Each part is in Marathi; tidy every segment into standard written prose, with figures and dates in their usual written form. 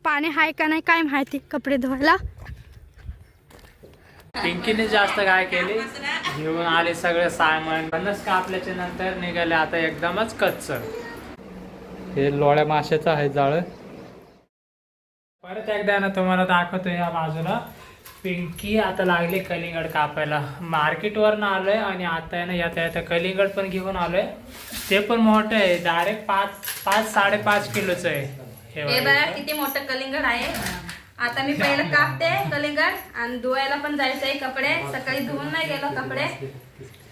पाणी आहे का नाही काय माहिती कपडे धुवायला। पिंकीने जास्त काय केली, घेऊन आले सगळे सामान, फणस कापल्याच्या नंतर निघाले आता एकदमच कच्च। हे लोळ्या माशाचं आहे जाळं। परत एकदा ना तुम्हाला दाखवतो या बाजूला पिंकी आता लागली कलिंगड कापायला। मार्केटवरून आलोय आणि आता आहे ना येता कलिंगड पण घेऊन आलोय। ते पण मोठं आहे, डायरेक्ट 5-5.5 किलोचं आहे। हे बघा किती मोठं कलिंगड आहे। आता मी पहिलं कापते कलिंगड आणि धुवायला पण जायचंय कपडे। सकाळी धुवून नाही गेलो कपडे,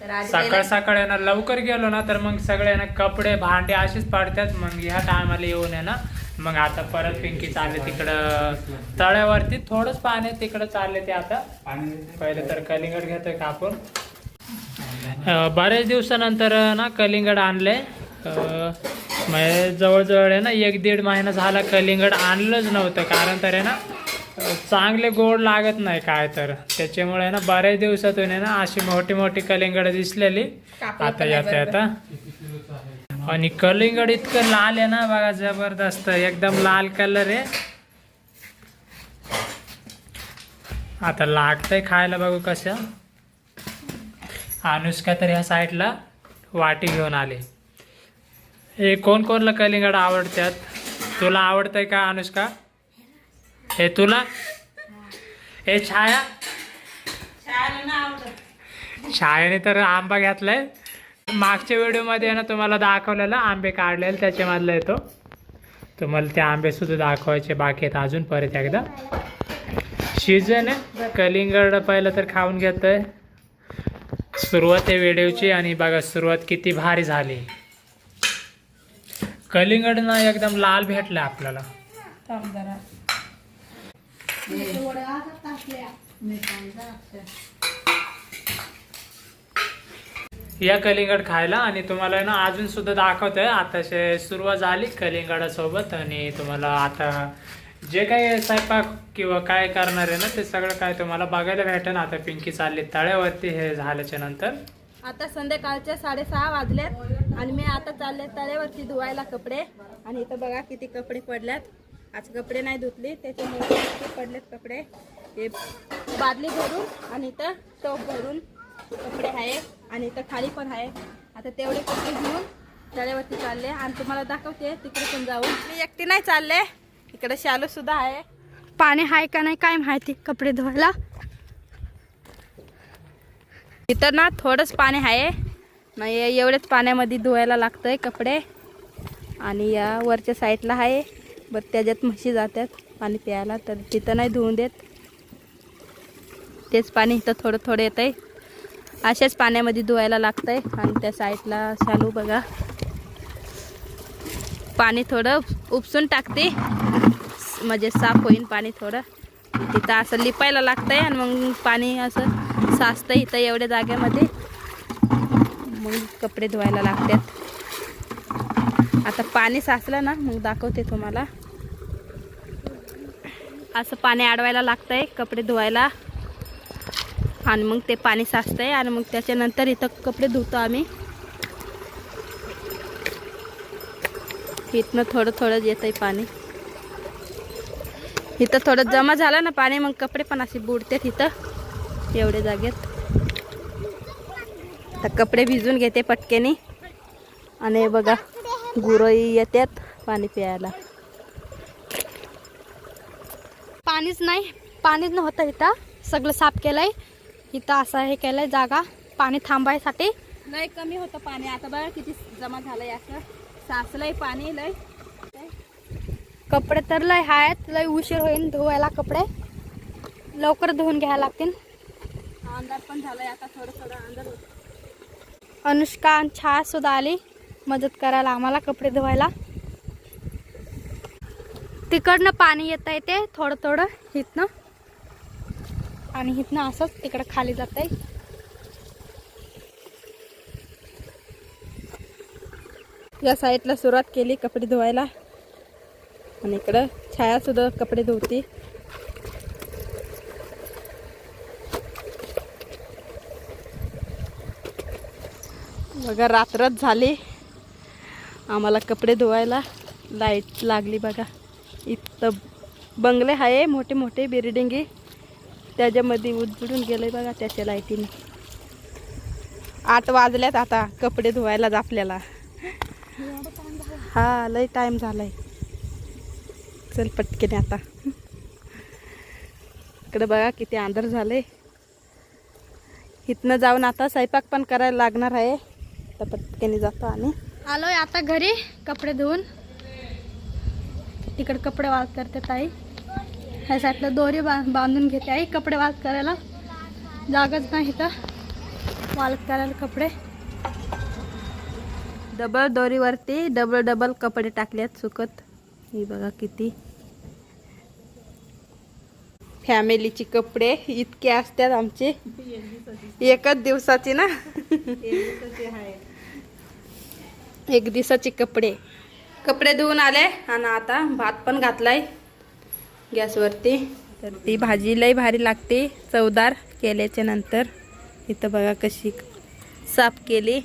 तर आज सकाळ आहे ना लवकर गेलो ना तर मग सगळे ना कपडे भांडे अशीच पडतात। मग ह्या टायमाला येऊन आहे ना मग आता परत पिंकी चालले तिकडं तळ्यावरती, थोडंच पाणी तिकडं चालले ते आता। पहिले तर कलिंगड घेतोय कापून। बरेच दिवसानंतर ना कलिंगड आणले, म्हणजे जवळजवळ आहे ना 1-1.5 महिना झाला कलिंगड आणलंच नव्हतं। कारण तर आहे ना चांगले गोड लागत नाही काय, तर त्याच्यामुळे ना बऱ्याच दिवसातून आहे ना अशी मोठी मोठी कलिंगड दिसलेली आता येता। आणि कलिंगड इतकं लाल आहे ना बघा, जबरदस्त एकदम लाल कलर आहे। आता लागतंय खायला, बघू कसं। अनुष्का तर ह्या साईडला वाटी घेऊन आली। हे कोणला कलिंगड आवडतात? तुला आवडतंय का अनुष्का? हे तुला? हे छायाने तर आंबा घेतलाय। मागच्या व्हिडिओमध्ये ना तुम्हाला दाखवलेला आंबे काढलेले, त्याच्यामधला येतो। तुम्हाला ते आंबे सुद्धा दाखवायचे बाकी आहेत अजून। परत एकदा सीजन आहे कलिंगड, पहिलं तर खाऊन घेतोय। सुरुवात आहे व्हिडिओची आणि बघा सुरुवात किती भारी झाली। कलिंगड ना एकदम लाल भेटलं आपल्याला। या कलिंगड खायला आणि तुम्हाला ना अजून सुद्धा दाखवतोय। आता सुरुवात झाली कलिंगडासोबत आणि तुम्हाला आता जे काही स्वयंपाक किंवा काय करणार आहे ना ते सगळं काय तुम्हाला बघायला भेटेल। आता पिंकी चालली तळ्यावरती हे झाल्याच्या नंतर। आता संध्याकाळचे 6:30 वाजलेत आणि मी आता चालले तळ्यावरती धुवायला कपडे। आणि इथं बघा किती कपडे पडल्यात, आज कपडे नाही धुतली त्याच्यामुळे किती पडलेत कपडे। हे बादली भरून आणि इथं टोप भरून कपडे आहे आणि इथं खाली पण आहे। आता तेवढे कपडे घेऊन तळ्यावरती चालले आणि तुम्हाला दाखवते तिकडे पण जाऊन। मी एकटी नाही चालले, इकडे शालू सुद्धा आहे। पाणी आहे का नाही काय माहिती कपडे धुवायला। इथं ना थोडंच पाणी आहे, मग एवढेच पाण्यामध्ये धुवायला लागतंय कपडे। आणि या वरच्या साईडला आहे, बरं त्याच्यात म्हशी जातात पाणी प्यायला, तर तिथं नाही धुवून देत। तेच पाणी इथं थोडं थोडं येतंय, अशाच पाण्यामध्ये धुवायला लागतंय। आणि त्या साईडला शालू बघा पाणी थोडं उपसून टाकते, म्हणजे साफ होईन पाणी थोडं। तिथं असं लिपायला लागतंय आणि मग पाणी असं साचतंय इथं एवढ्या जागेमध्ये, मग कपडे धुवायला लागतात। आता पाणी साचलं ना मग दाखवते तुम्हाला। असं पाणी अडवायला लागतंय कपडे धुवायला आणि मग ते पाणी साचतंय आणि मग त्याच्यानंतर इथं कपडे धुतो आम्ही। इथनं थोडं थोडं येतंय पाणी, इथं थोडं जमा झालं ना पाणी मग कपडे पण असे बुडतात इथं एवढ्या जागेत। तर कपडे भिजून घेते पटकेनी आणि बघा गुरंही येतात पाणी प्यायला। पाणीच नव्हतं इथं, सगळं साफ केलंय। इथं असं हे केलंय जागा पाणी थांबायसाठी। लय कमी होतं पाणी, आता बघा किती जमा झालंय, असं साचलंय पाणी लय। कपडे तर लय आहेत, लय उशीर होईल धुवायला कपडे, लवकर धुवून घ्यायला लागतील। अंधार पण झालंय, आता थोडं थोडं अंधार होतं। अनुष्का आणि छाया सुद्धा आली मदत करायला आम्हाला कपडे धुवायला। तिकडनं पाणी येत आहे ते थोडं थोडं इथनं, आणि इथनं असंच तिकडं खाली जात आहे। या साईडला सुरुवात केली कपडे धुवायला आणि इकडं छाया सुद्धा कपडे धुवती। बघा रात्रच झाली आम्हाला कपडे धुवायला, लाईट लागली बघा इथं बंगले आहे मोठे मोठे बिल्डिंगी, त्याच्यामध्ये उजळून गेले बघा त्याच्या लाईटीने. 8 वाजल्यात आता कपडे धुवायलाच आपल्याला. हा लय टाइम झालाय. चल पटकेने आता. इकडे बघा किती अंधार झाले. इथनं जाऊन आता स्वयंपाक पण करायला लागणार आहे. तर पटकेने जातो आणि आलोय आता घरी कपडे धुवून. तिकडे कपडे वाळत करते ताई. ह्या साईडला दोरी बांधून घेते आई कपडे वाळत करायला. जागाच नाही तर वाळत करायला कपडे. डबल दोरीवरती डबल कपडे टाकलेत सुकत. ही बघा किती फॅमिलीची कपडे इतके असतात आमचे. एकच दिवसाची ना. एक दिवसाचे कपडे धुवून आले आणि आता भात पण घातलाय गॅसवरती. तर ती भाजी लई भारी लागते चवदार केल्याच्या नंतर. इथं बघा कशी साफ केली.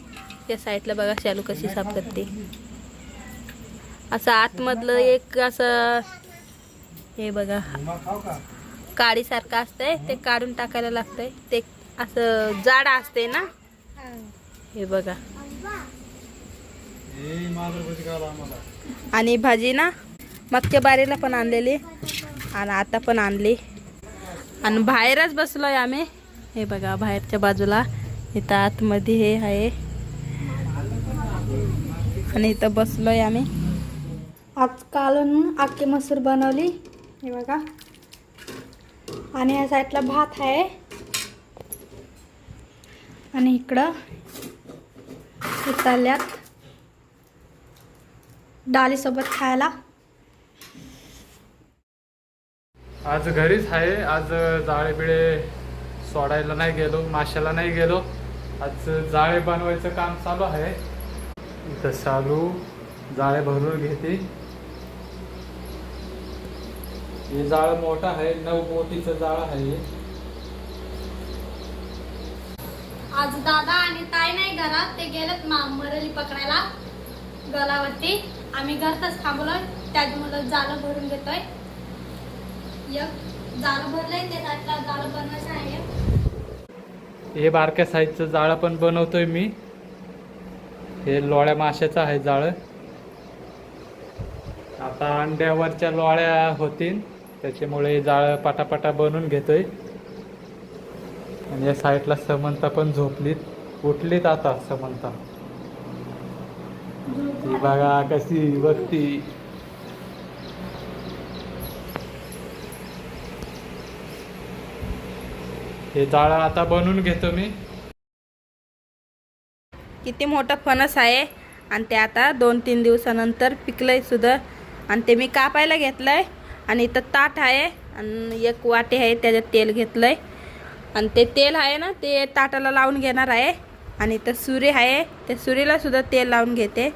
त्या साईडला बघा शालू कशी साफ करते. असं आतमधलं एक असं हे बघा काडीसारखं असतंय ते काढून टाकायला लागतंय. ते असं जाड असते ना. हे बघा. आणि भाजी ना मागच्या बारीला पण आणलेली आणि आता पण आणली. आणि बाहेरच बसलोय आम्ही. हे बघा बाहेरच्या बाजूला. इथं आतमध्ये हे आहे आणि इथं बसलोय आम्ही. आज कालून अख्खी मसूर बनवली. हे बघा. आणि ह्या साईडला भात आहे. आणि इकडं उतरल्यात डाळीसोबत खायला. आज घरीच आहे. आज जाळे बिळे सोडायला नाही गेलो, माशाला नाही गेलो. आज जाळे बनवायचं काम चालू आहे. इथं चालू जाळे भरून घेते. हे जाळ मोठा आहे, 9 बोटीचं जाळ आहे. आज दादा आणि ताई नाही घरात. ते गेलेत मरली पकडायला गलावरती. आम्ही घरातच थांबलोय. त्याच्यामुळे जाळं भरून घेतोय. एक जाळं भरलंय. ते साईडला जाळं बनवायचं आहे. हे बारक्या साईजचं जाळं पण बनवतोय मी. हे लोळ्या माशाचं आहे जाळं. आता अंड्यावरच्या लोळ्या होतील त्याच्यामुळे जाळं पटापटा बनवून घेतोय. आणि या साईडला समंता पण झोपलीत, उठलीत आता समंता. ती बघा कशी बघती. हे जाळं आता बनवून घेतो मी. किती मोठा फणस आहे आणि ते आता 2-3 दिवसानंतर पिकलंय सुद्धा. आणि ते मी कापायला घेतलंय. आणि इथं ताट आहे आणि एक वाटी आहे त्याच्यात तेल घेतलंय. आणि ते तेल आहे ना ते ताटाला लावून घेणार आहे. आणि इथं सुरी आहे त्या सुरीला सुद्धा तेल लावून घेते.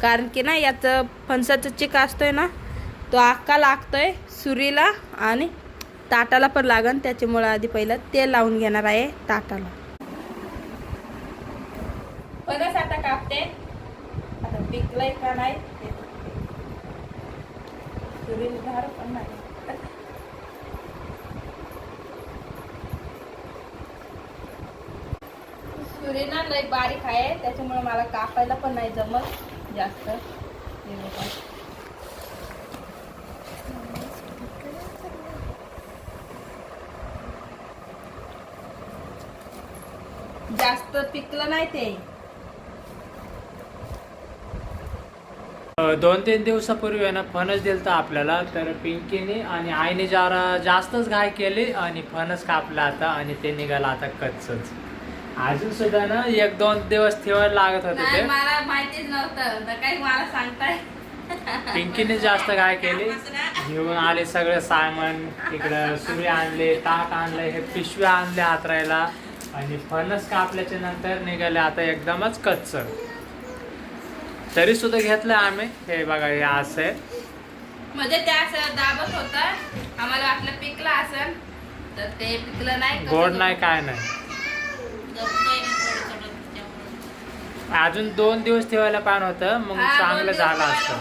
कारण की ना याचं फणसाचं चिक असतोय ना तो अख्खा लागतोय सुरीला आणि ताटाला पण लागन. त्याच्यामुळे आधी पहिलं तेल लावून घेणार आहे ताटाला. फणस आता कापते. आता पिकलंय का नाही सुरीला धार पण नाही. सुरीला लय बारीक आहे त्याच्यामुळे मला कापायला पण नाही जमत जास्त. जास्त पिकलं नाही ते. 2-3 दिवसापूर्वी आहे ना फणस दिलता आपल्याला. तर पिंकीने आणि आईने जरा जास्तच घाई केली आणि फणस कापला आता. आणि ते निघाला आता कच्चच. अजून सुद्धा ना 1-2 दिवस ठेवायला लागत होते ते. मला माहितीच नव्हतं तर काही मला सांगताय. पिंकीने जास्त घाई केली. घेऊन आले सगळं सामान. इकडं सुरी आणले, ताट आणले, हे पिशव्या आणल्या हातरायला. आणि फणस कापल्याच्या नंतर निघाले आता एकदमच कच्च. तरी सुद्धा घेतलं आम्ही. हे बघा हे असं आहे. म्हणजे ते असं दाबत होतं. आम्हाला वाटलं पिकलं असेल तर ते पिकलं नाही. गोड नाही काय नाही. अजून 2 दिवस ठेवायला पाहिजे होतं मग चांगलं झालं असतं.